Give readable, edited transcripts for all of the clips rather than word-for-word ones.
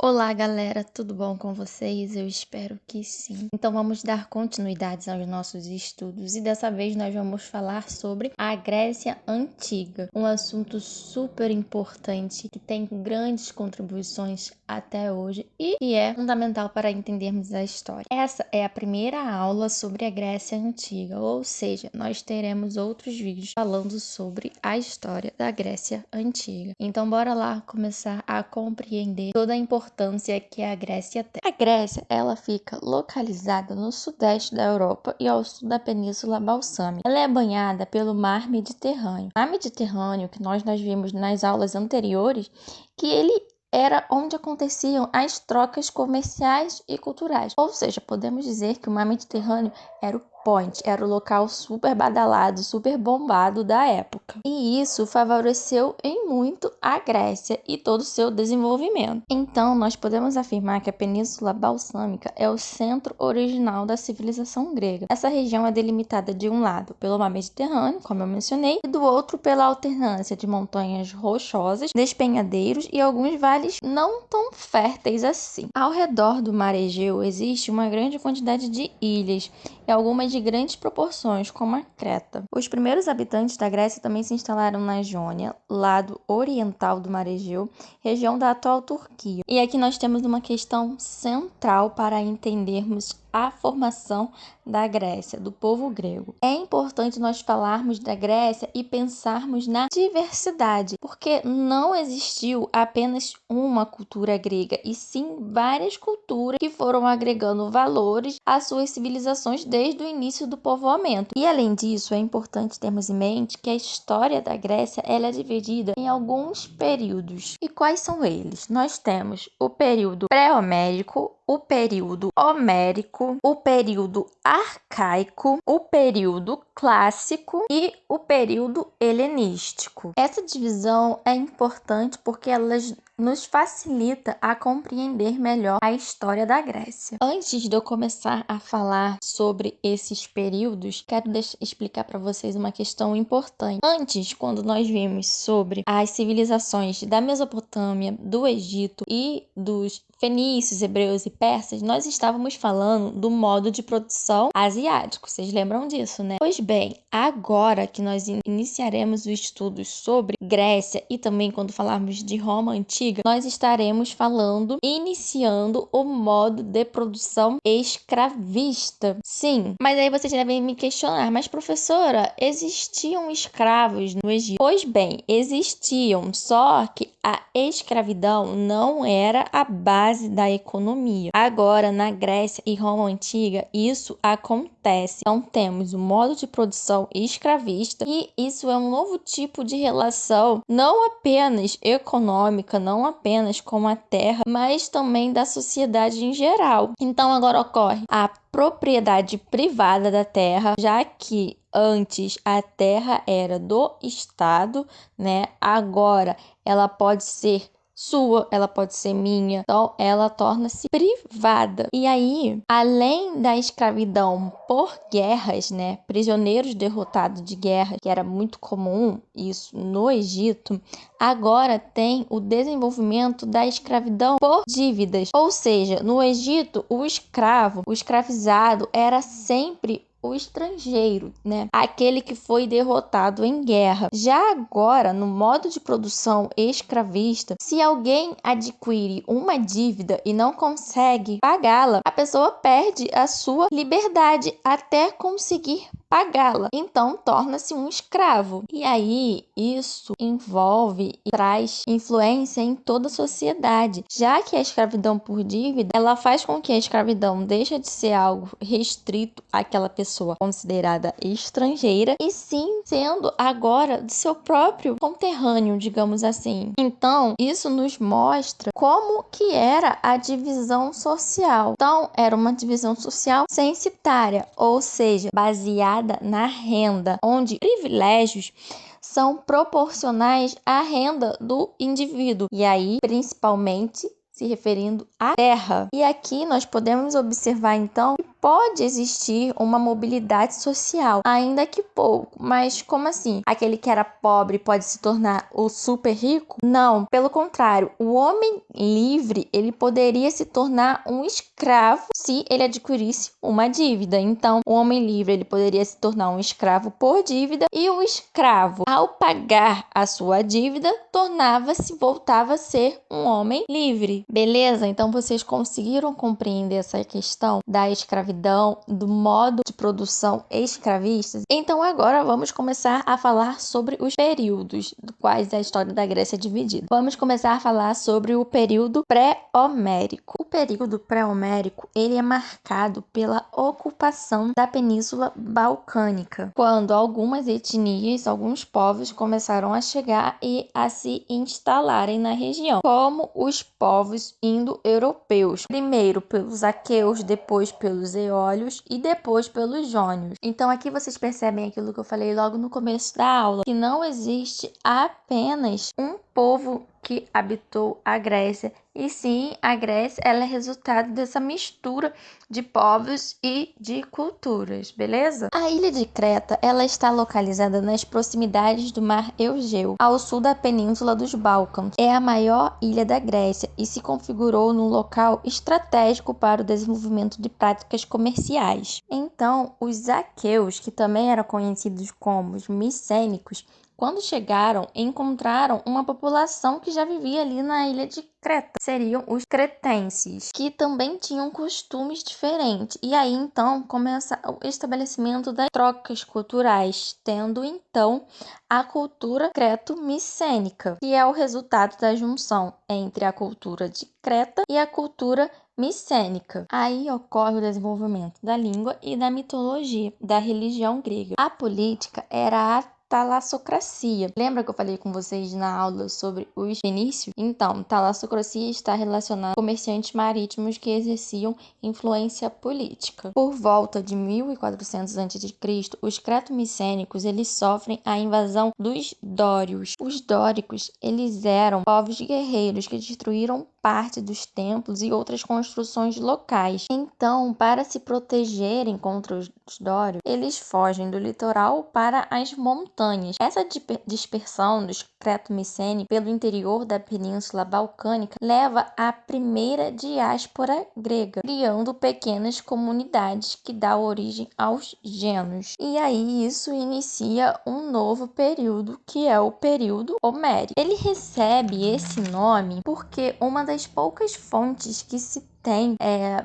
Olá, galera, tudo bom com vocês? Eu espero que sim. Então vamos dar continuidade aos nossos estudos e dessa vez nós vamos falar sobre a Grécia Antiga, um assunto super importante que tem grandes contribuições até hoje e que é fundamental para entendermos a história. Essa é a primeira aula sobre a Grécia Antiga, ou seja, nós teremos outros vídeos falando sobre a história da Grécia Antiga. Então bora lá começar a compreender toda a importância que a Grécia tem. A Grécia, ela fica localizada no sudeste da Europa e ao sul da Península Balsâmica. Ela é banhada pelo Mar Mediterrâneo. O Mar Mediterrâneo, que nós vimos nas aulas anteriores, que ele era onde aconteciam as trocas comerciais e culturais. Ou seja, podemos dizer que o Mar Mediterrâneo era o point, era o local super badalado, super bombado da época. E isso favoreceu em muito a Grécia e todo o seu desenvolvimento. Então, nós podemos afirmar que a Península Balsâmica é o centro original da civilização grega. Essa região é delimitada de um lado pelo Mar Mediterrâneo, como eu mencionei, e do outro pela alternância de montanhas rochosas, despenhadeiros e alguns vales não tão férteis assim. Ao redor do Mar Egeu existe uma grande quantidade de ilhas e algumas de grandes proporções, como a Creta. Os primeiros habitantes da Grécia também se instalaram na Jônia, lado oriental do Mar Egeu, região da atual Turquia. E aqui nós temos uma questão central para entendermos a formação da Grécia, do povo grego. É importante nós falarmos da Grécia e pensarmos na diversidade, porque não existiu apenas uma cultura grega, e sim várias culturas que foram agregando valores às suas civilizações desde o início do povoamento. E além disso, é importante termos em mente que a história da Grécia ela é dividida em alguns períodos. E quais são eles? Nós temos o período pré-homérico, o período homérico, o período arcaico, o período clássico e o período helenístico. Essa divisão é importante porque ela nos facilita a compreender melhor a história da Grécia. Antes de eu começar a falar sobre esses períodos, quero explicar para vocês uma questão importante. Antes, quando nós vimos sobre as civilizações da Mesopotâmia, do Egito e dos fenícios, hebreus e persas, nós estávamos falando do modo de produção asiático. Vocês lembram disso, né? Pois bem, agora que nós iniciaremos os estudos sobre Grécia e também quando falarmos de Roma Antiga, nós estaremos iniciando o modo de produção escravista. Sim, mas aí vocês devem me questionar, mas professora, existiam escravos no Egito? Pois bem, existiam, só que a escravidão não era a base da economia. Agora, na Grécia e Roma Antiga, isso acontece. Então, temos o modo de produção escravista e isso é um novo tipo de relação, não apenas econômica, não apenas com a terra, mas também da sociedade em geral. Então, agora ocorre a propriedade privada da terra, já que antes a terra era do Estado, né? Agora ela pode ser sua, ela pode ser minha, então ela torna-se privada. E aí, além da escravidão por guerras, né, prisioneiros derrotados de guerra, que era muito comum isso no Egito, agora tem o desenvolvimento da escravidão por dívidas. Ou seja, no Egito, o escravizado era sempre o estrangeiro, né? Aquele que foi derrotado em guerra. Já agora, no modo de produção escravista, se alguém adquire uma dívida e não consegue pagá-la, a pessoa perde a sua liberdade até conseguir pagá-la. Então, torna-se um escravo. E aí, isso envolve e traz influência em toda a sociedade, já que a escravidão por dívida, ela faz com que a escravidão deixe de ser algo restrito àquela pessoa considerada estrangeira e sim sendo agora do seu próprio conterrâneo, digamos assim. Então, isso nos mostra como que era a divisão social. Então, era uma divisão social censitária, ou seja, baseada na renda, onde privilégios são proporcionais à renda do indivíduo, e aí principalmente se referindo à terra. E aqui nós podemos observar então que pode existir uma mobilidade social, ainda que pouco. Mas como assim? Aquele que era pobre pode se tornar o super rico? Não, pelo contrário, o homem livre, ele poderia se tornar um escravo se ele adquirisse uma dívida. Então, o homem livre, ele poderia se tornar um escravo por dívida, e o escravo, ao pagar a sua dívida, voltava a ser um homem livre. Beleza? Então, vocês conseguiram compreender essa questão da escravidão, do modo de produção escravista? Então, agora vamos começar a falar sobre os períodos dos quais a história da Grécia é dividida. Vamos começar a falar sobre o período pré-homérico. O período pré-homérico, ele é marcado pela ocupação da Península Balcânica, quando algumas etnias, alguns povos começaram a chegar e a se instalarem na região, como os povos indo-europeus, primeiro pelos aqueus, depois pelos eólios e depois pelos jônios. Então aqui vocês percebem aquilo que eu falei logo no começo da aula, que não existe apenas um povo que habitou a Grécia, e sim, a Grécia ela é resultado dessa mistura de povos e de culturas, beleza? A ilha de Creta, ela está localizada nas proximidades do mar Egeu, ao sul da península dos Balcãs. É a maior ilha da Grécia e se configurou num local estratégico para o desenvolvimento de práticas comerciais. Então, os aqueus, que também eram conhecidos como os micênicos, quando chegaram, encontraram uma população que já vivia ali na ilha de Creta. Seriam os cretenses, que também tinham costumes diferentes. E aí, então, começa o estabelecimento das trocas culturais, tendo, então, a cultura creto-micênica, que é o resultado da junção entre a cultura de Creta e a cultura micênica. Aí ocorre o desenvolvimento da língua e da mitologia, da religião grega. A política era a talassocracia. Lembra que eu falei com vocês na aula sobre os fenícios? Então, talassocracia está relacionada a comerciantes marítimos que exerciam influência política. Por volta de 1400 a.C., os creto-micênicos eles sofrem a invasão dos dórios. Os dóricos eles eram povos guerreiros que destruíram parte dos templos e outras construções locais. Então, para se protegerem contra os dórios, eles fogem do litoral para as montanhas. Essa dispersão dos creto-micênicos pelo interior da Península Balcânica leva à primeira diáspora grega, criando pequenas comunidades que dão origem aos gênos. E aí isso inicia um novo período, que é o período homérico. Ele recebe esse nome porque uma das poucas fontes que se tem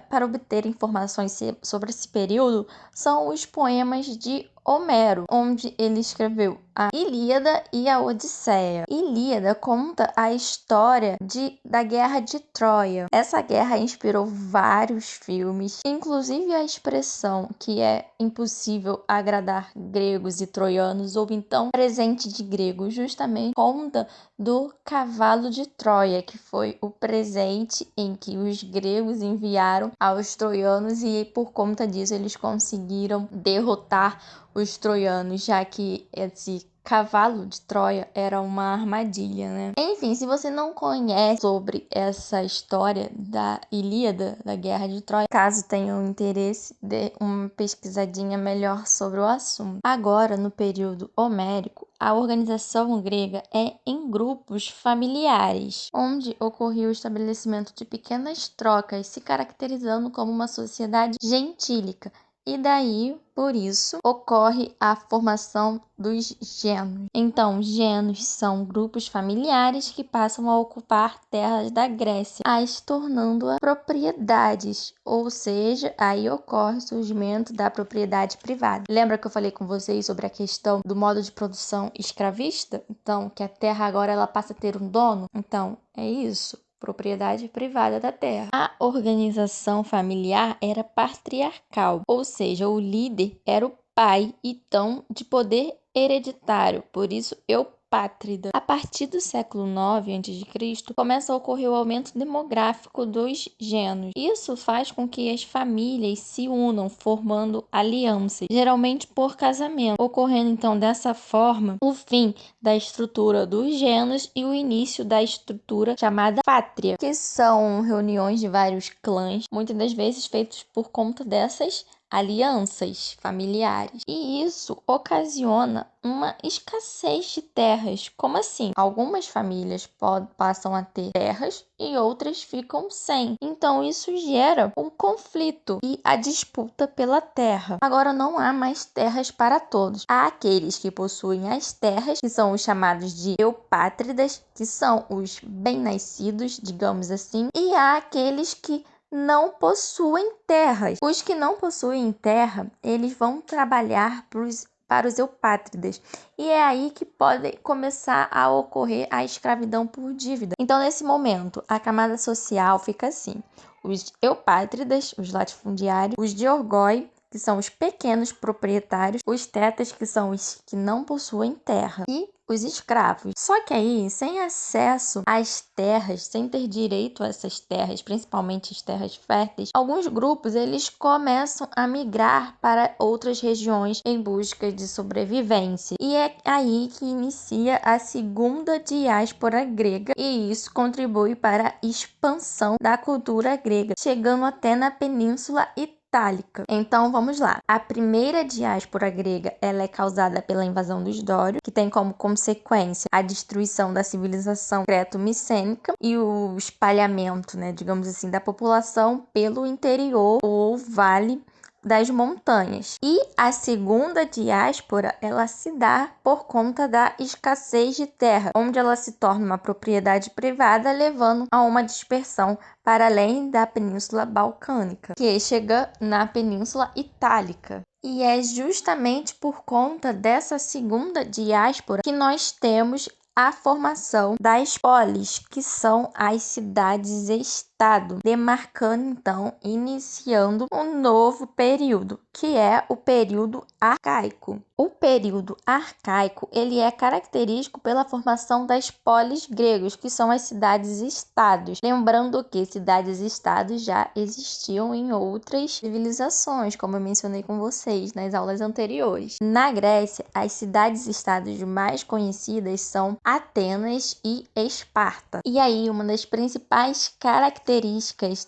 para obter informações sobre esse período são os poemas de Homero, onde ele escreveu a Ilíada e a Odisseia. Ilíada conta a história da Guerra de Troia. Essa guerra inspirou vários filmes, inclusive a expressão que é impossível agradar gregos e troianos, ou então presente de grego, justamente conta do cavalo de Troia, que foi o presente em que os gregos enviaram aos troianos, e por conta disso eles conseguiram derrotar os troianos, já que esse cavalo de Troia era uma armadilha, né? Enfim, se você não conhece sobre essa história da Ilíada, da Guerra de Troia, caso tenha um interesse, dê uma pesquisadinha melhor sobre o assunto. Agora, no período homérico, a organização grega é em grupos familiares, onde ocorreu o estabelecimento de pequenas trocas, se caracterizando como uma sociedade gentílica. E daí, por isso, ocorre a formação dos gênos. Então, gênos são grupos familiares que passam a ocupar terras da Grécia, as tornando-a propriedades, ou seja, aí ocorre o surgimento da propriedade privada. Lembra que eu falei com vocês sobre a questão do modo de produção escravista? Então, que a terra agora ela passa a ter um dono? Então, é isso. Propriedade privada da terra. A organização familiar era patriarcal, ou seja, o líder era o pai, então de poder hereditário. Por isso, eu eupátrida. A partir do século IX a.C., começa a ocorrer o aumento demográfico dos gêneros. Isso faz com que as famílias se unam, formando alianças, geralmente por casamento, ocorrendo então dessa forma o fim da estrutura dos gêneros e o início da estrutura chamada pátria, que são reuniões de vários clãs, muitas das vezes feitos por conta dessas alianças familiares. E isso ocasiona uma escassez de terras. Como assim? Algumas famílias passam a ter terras e outras ficam sem. Então isso gera um conflito e a disputa pela terra. Agora não há mais terras para todos. Há aqueles que possuem as terras, que são os chamados de eupátridas, que são os bem-nascidos, digamos assim, e há aqueles que não possuem terras. Os que não possuem terra, eles vão trabalhar para os eupátridas. E é aí que pode começar a ocorrer a escravidão por dívida. Então, nesse momento, a camada social fica assim: os eupátridas, os latifundiários, os diorgoi, que são os pequenos proprietários, os tetas, que são os que não possuem terra, e os escravos. Só que aí, sem acesso às terras, sem ter direito a essas terras, principalmente as terras férteis, alguns grupos eles começam a migrar para outras regiões em busca de sobrevivência. E é aí que inicia a segunda diáspora grega, e isso contribui para a expansão da cultura grega, chegando até na Península Itálica. Então vamos lá. A primeira diáspora grega ela é causada pela invasão dos dórios, que tem como consequência a destruição da civilização creto-micênica e o espalhamento, digamos assim, da população pelo interior ou vale das montanhas. E a segunda diáspora, ela se dá por conta da escassez de terra, onde ela se torna uma propriedade privada, levando a uma dispersão para além da Península Balcânica, que chega na Península Itálica. E é justamente por conta dessa segunda diáspora que nós temos a formação das polis, que são as cidades-estado, demarcando então, iniciando um novo período, que é o período arcaico. O período arcaico ele é característico pela formação das polis gregos, que são as cidades-estados. Lembrando que cidades-estados já existiam em outras civilizações, como eu mencionei com vocês nas aulas anteriores. Na Grécia, as cidades-estados mais conhecidas são Atenas e Esparta. E aí, uma das principais características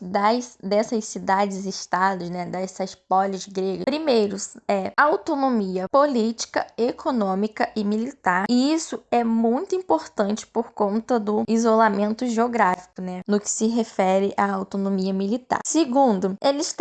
dessas cidades-estados, dessas polis gregas, primeiro é autonomia política, econômica e militar. E isso é muito importante por conta do isolamento geográfico, no que se refere à autonomia militar. Segundo, elas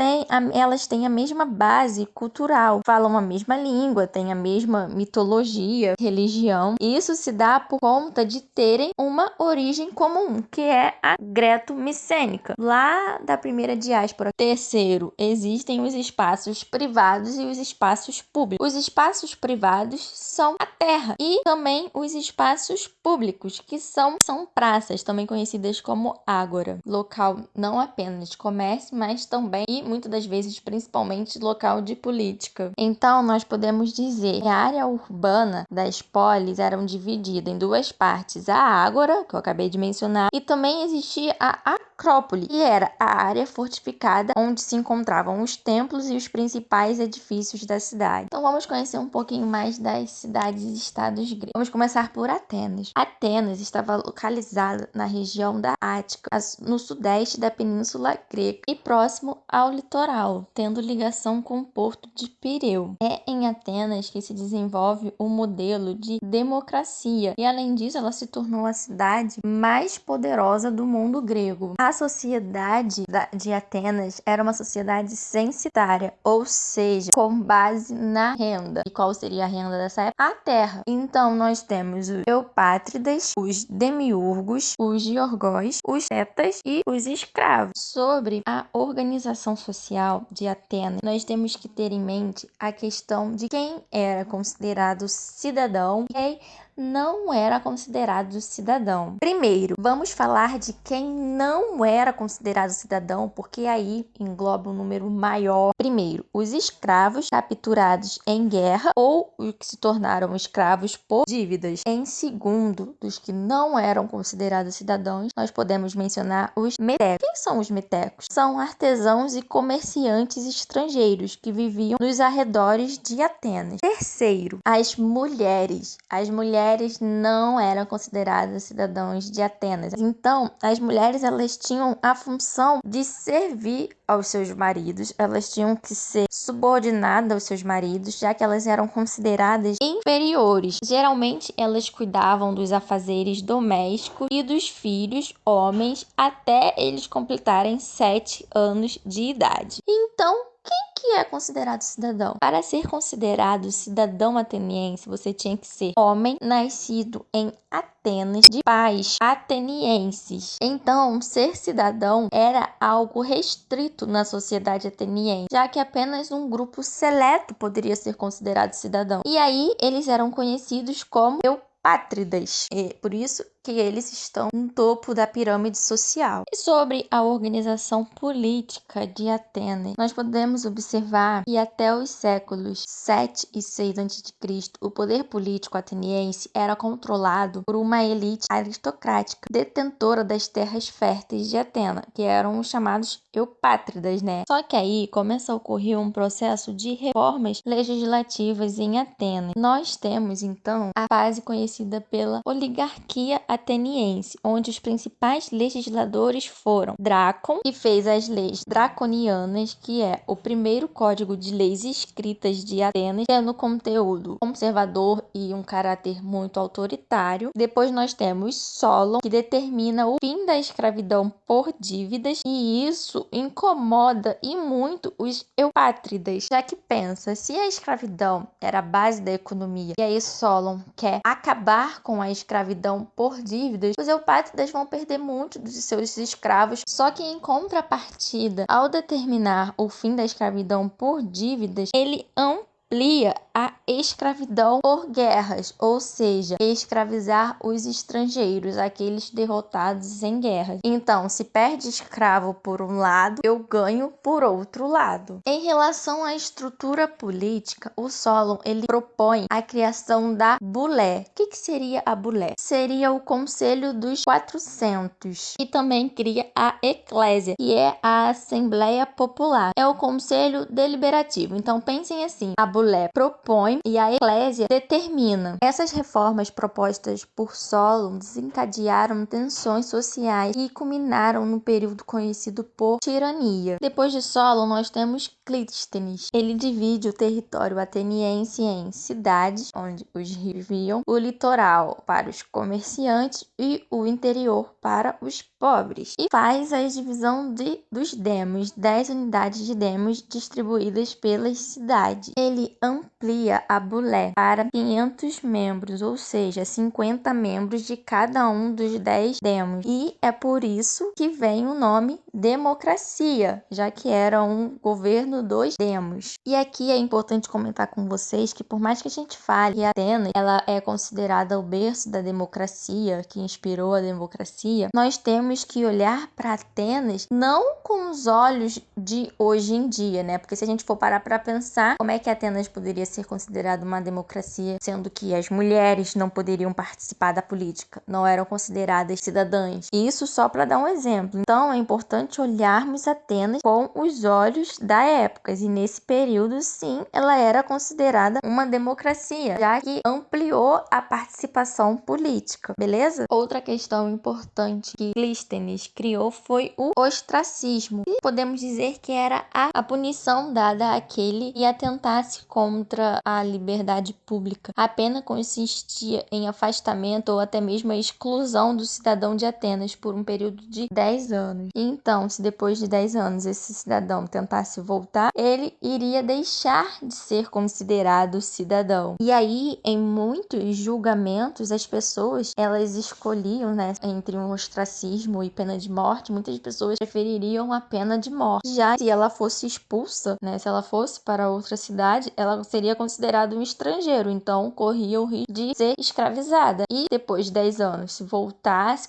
têm a mesma base cultural, falam a mesma língua, têm a mesma mitologia, religião. E isso se dá por conta de terem uma origem comum, que é a greto-micênica, lá da primeira diáspora. Terceiro, existem os espaços privados e os espaços públicos. Os espaços privados são a terra e também os espaços públicos, que são praças, também conhecidas como ágora, local não apenas de comércio, mas também e muitas das vezes principalmente local de política. Então nós podemos dizer que a área urbana das polis eram dividida em duas partes: a ágora, que eu acabei de mencionar, e também existia a acrópole, que era a área fortificada onde se encontravam os templos e os principais edifícios da cidade. Então vamos conhecer um pouquinho mais das cidades e estados gregos. Vamos começar por Atenas. Atenas estava localizada na região da Ática, no sudeste da Península Grega e próximo ao litoral, tendo ligação com o porto de Pireu. É em Atenas que se desenvolve o modelo de democracia e, além disso, ela se tornou a cidade mais poderosa do mundo grego. A sociedade de Atenas era uma sociedade censitária, ou seja, com base na renda. E qual seria a renda dessa época? A terra. Então, nós temos os eupátridas, os demiurgos, os diorgóis, os tetas e os escravos. Sobre a organização social de Atenas, nós temos que ter em mente a questão de quem era considerado cidadão, quem não era considerado cidadão. Primeiro, vamos falar de quem não era considerado cidadão, porque aí engloba um número maior. Primeiro, os escravos capturados em guerra ou os que se tornaram escravos por dívidas. Em segundo, dos que não eram considerados cidadãos, nós podemos mencionar os metecos. Quem são os metecos? São artesãos e comerciantes estrangeiros que viviam nos arredores de Atenas. Terceiro, as mulheres. As mulheres não eram consideradas cidadãos de Atenas. Então, as mulheres elas tinham a função de servir aos seus maridos, elas tinham que ser subordinadas aos seus maridos, já que elas eram consideradas inferiores. Geralmente, elas cuidavam dos afazeres domésticos e dos filhos homens até eles completarem 7 anos de idade. Então, quem que é considerado cidadão? Para ser considerado cidadão ateniense, você tinha que ser homem nascido em Atenas, de pais atenienses. Então, ser cidadão era algo restrito na sociedade ateniense, já que apenas um grupo seleto poderia ser considerado cidadão. E aí, eles eram conhecidos como eupátridas. Por isso que eles estão no topo da pirâmide social. E sobre a organização política de Atenas, nós podemos observar que até os séculos 7 e 6 a.C., o poder político ateniense era controlado por uma elite aristocrática, detentora das terras férteis de Atenas, que eram os chamados eupátridas, né? Só que aí começa a ocorrer um processo de reformas legislativas em Atenas. Nós temos, então, a fase conhecida pela oligarquia ateniense, onde os principais legisladores foram Drácon, que fez as leis draconianas, que é o primeiro código de leis escritas de Atenas, tendo conteúdo conservador e um caráter muito autoritário. Depois nós temos Solon, que determina o fim da escravidão por dívidas, e isso incomoda e muito os eupátridas, já que pensa, se a escravidão era a base da economia, e aí Solon quer acabar com a escravidão por dívidas, os eupátridas vão perder muito dos seus escravos. Só que em contrapartida, ao determinar o fim da escravidão por dívidas, ele amplia a escravidão por guerras, ou seja, escravizar os estrangeiros, aqueles derrotados em guerras. Então, se perde escravo por um lado, eu ganho por outro lado. Em relação à estrutura política, o Solon ele propõe a criação da bulé. O que seria a bulé? Seria o Conselho dos 400, e também cria a Eclésia, que é a Assembleia Popular. É o Conselho Deliberativo. Então, pensem assim, a bulé propõe e a Eclésia determina. Essas reformas propostas por Solon desencadearam tensões sociais e culminaram no período conhecido por tirania. Depois de Solon, nós temos Clístenes. Ele divide o território ateniense em cidades, onde os rios viviam, o litoral para os comerciantes e o interior para os pobres. E faz a divisão dos demos, 10 unidades de demos distribuídas pelas cidades. Ele amplia a bulé para 500 membros, ou seja, 50 membros de cada um dos 10 demos. E é por isso que vem o nome democracia, já que era um governo dos demos. E aqui é importante comentar com vocês que por mais que a gente fale que Atenas ela é considerada o berço da democracia, que inspirou a democracia, nós temos que olhar para Atenas não com os olhos de hoje em dia, né? Porque se a gente for parar para pensar, como é que Atenas poderia ser considerada uma democracia, sendo que as mulheres não poderiam participar da política, não eram consideradas cidadãs? E isso só para dar um exemplo. Então é importante olharmos Atenas com os olhos da época, e nesse período sim, ela era considerada uma democracia, já que ampliou a participação política, beleza? Outra questão importante que Clístenes criou foi o ostracismo, e podemos dizer que era a punição dada àquele que atentasse contra a liberdade pública. A pena consistia em afastamento ou até mesmo a exclusão do cidadão de Atenas por um período de 10 anos. Então, se depois de 10 anos esse cidadão tentasse voltar, ele iria deixar de ser considerado cidadão. E aí, em muitos julgamentos, as pessoas, elas escolhiam, né, entre um ostracismo e pena de morte. Muitas pessoas prefeririam a pena de morte. Já se ela fosse expulsa, né, se ela fosse para outra cidade, ela seria considerada um estrangeiro, então corria o risco de ser escravizada. E depois de 10 anos, se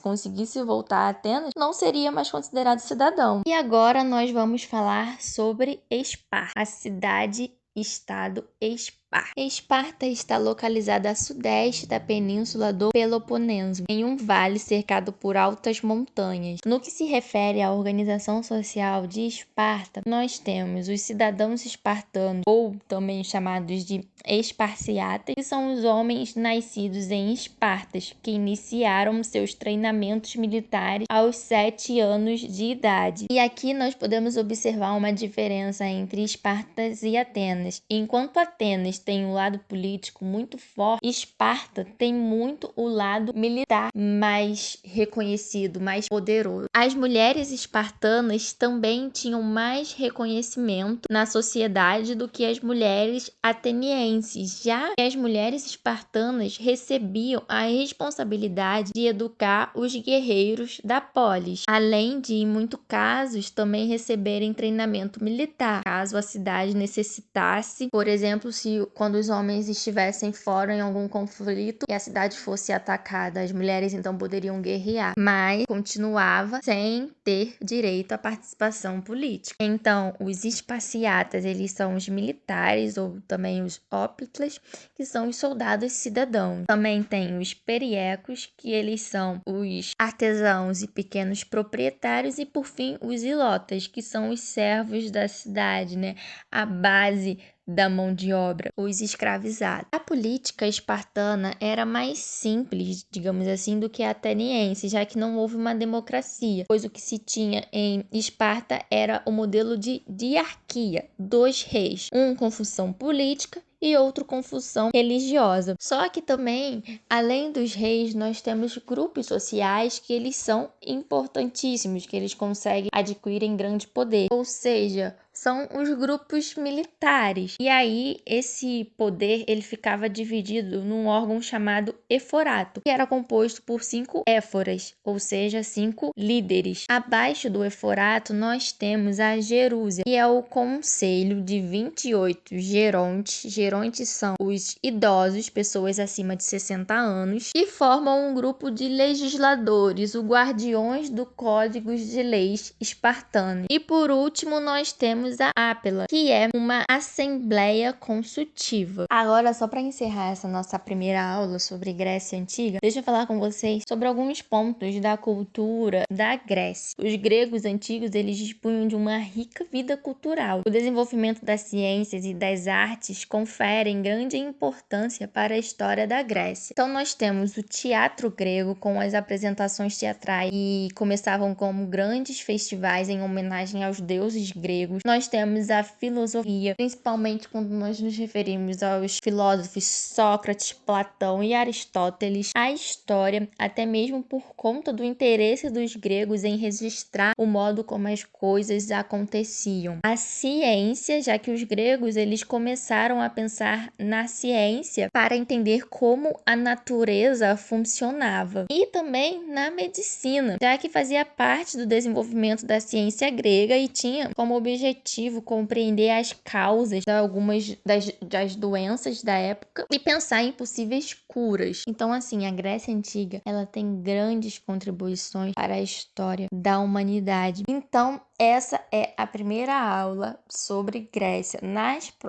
conseguisse voltar a Atenas, não seria mais considerado cidadão. E agora nós vamos falar sobre Esparta, a cidade-estado Esparta. Esparta está localizada a sudeste da península do Peloponeso, em um vale cercado por altas montanhas. No que se refere à organização social de Esparta, nós temos os cidadãos espartanos, ou também chamados de esparciatas, que são os homens nascidos em Esparta, que iniciaram seus treinamentos militares aos 7 anos de idade. E aqui nós podemos observar uma diferença entre Esparta e Atenas. Enquanto Atenas tem um lado político muito forte, Esparta tem muito o lado militar mais reconhecido, mais poderoso. As mulheres espartanas também tinham mais reconhecimento na sociedade do que as mulheres atenienses, já que as mulheres espartanas recebiam a responsabilidade de educar os guerreiros da polis, além de, em muitos casos, também receberem treinamento militar, caso a cidade necessitasse, por exemplo, quando os homens estivessem fora em algum conflito e a cidade fosse atacada, as mulheres então poderiam guerrear, mas continuava sem ter direito à participação política. Então, os esparciatas, eles são os militares ou também os ópitlas, que são os soldados cidadãos. Também tem os periecos, que eles são os artesãos e pequenos proprietários, e por fim os ilotas, que são os servos da cidade, né? A base da mão de obra, os escravizados. A política espartana era mais simples, digamos assim, do que a ateniense, já que não houve uma democracia, pois o que se tinha em Esparta era o modelo de diarquia, 2 reis, um com função política e outro com função religiosa. Só que também, além dos reis, nós temos grupos sociais que eles são importantíssimos, que eles conseguem adquirir em grande poder, ou seja, são os grupos militares. E aí, esse poder ele ficava dividido num órgão chamado eforato, que era composto por 5 éforas, ou seja, 5 líderes. Abaixo do eforato, nós temos a gerúsia, que é o conselho de 28 gerontes. Gerontes são os idosos, pessoas acima de 60 anos, que formam um grupo de legisladores, os guardiões do código de leis espartano. E por último, nós temos a ápela, que é uma assembleia consultiva. Agora, só para encerrar essa nossa primeira aula sobre Grécia Antiga, deixa eu falar com vocês sobre alguns pontos da cultura da Grécia. Os gregos antigos, eles dispunham de uma rica vida cultural. O desenvolvimento das ciências e das artes conferem grande importância para a história da Grécia. Então, nós temos o teatro grego com as apresentações teatrais que começavam como grandes festivais em homenagem aos deuses gregos. Nós temos a filosofia, principalmente quando nós nos referimos aos filósofos Sócrates, Platão e Aristóteles. A história, até mesmo por conta do interesse dos gregos em registrar o modo como as coisas aconteciam. A ciência, já que os gregos eles começaram a pensar na ciência para entender como a natureza funcionava. E também na medicina, já que fazia parte do desenvolvimento da ciência grega e tinha como objetivo compreender as causas de algumas das doenças da época e pensar em possíveis curas. Então, assim, a Grécia Antiga, ela tem grandes contribuições para a história da humanidade. Então, essa é a primeira aula sobre Grécia.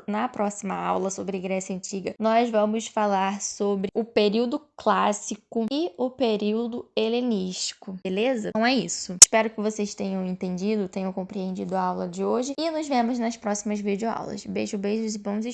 Na próxima aula sobre Grécia Antiga, nós vamos falar sobre o período clássico e o período helenístico, beleza? Então é isso. Espero que vocês tenham entendido, tenham compreendido a aula de hoje e nos vemos nas próximas videoaulas. Beijos e bons estudos.